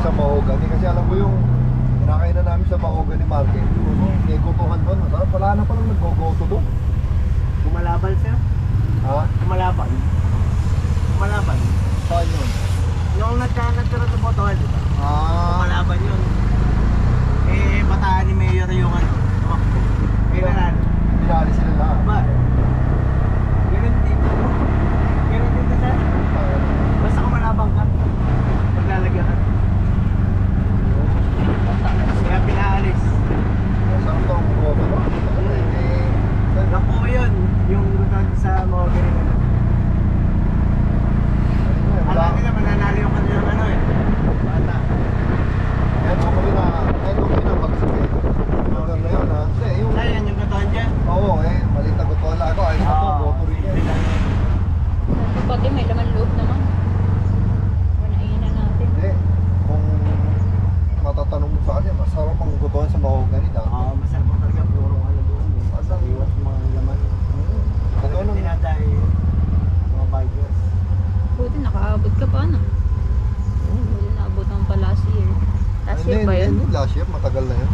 sa mahogany. Kasi alam ko yung kinakain na namin sa mahogany market. May kutuhan doon. Masarap. Wala na palang nag-go-to doon. Kumalaban sir? Ha? Kumalaban? Kumalaban? Saan yun? Yung nagtira sa botohan, di ba? Kumalaban yun. Eh, bataan ni Mayor yung ano. Tumakbo. Pinarano. Pinali sila lahat. Ba? Ganun dito. Ganun dito sir. Basta kumalabang ka. Maglalagyan ka. Kaya pinaalis. Masarap daw ang goto, no? Naku yun. Yung doon sa mga ganyan. Alam nila mananalo yung kanilang ano eh. Bata. Kahit kung kami na mag-sakit. Hanggang ngayon ha. Kasi yung... Ayan yung katahan dyan. Oo maliit na gotola ako. Ayos na to, goto rin yan. Pag may laman loob naman. Panainan natin. Hindi. Kung matatanong mo sa kanya, masarap ang gotohan sa mahogany dahil. Oo, masarap mo talaga. Purong ano doon eh. Masarap. Iwas mga laman. Ito Talagang nung... tinaday mga bikers. Buti nakaabot ka pa na. Buti naabot naman pa last year. Last year ba yun? Last year, matagal na yun.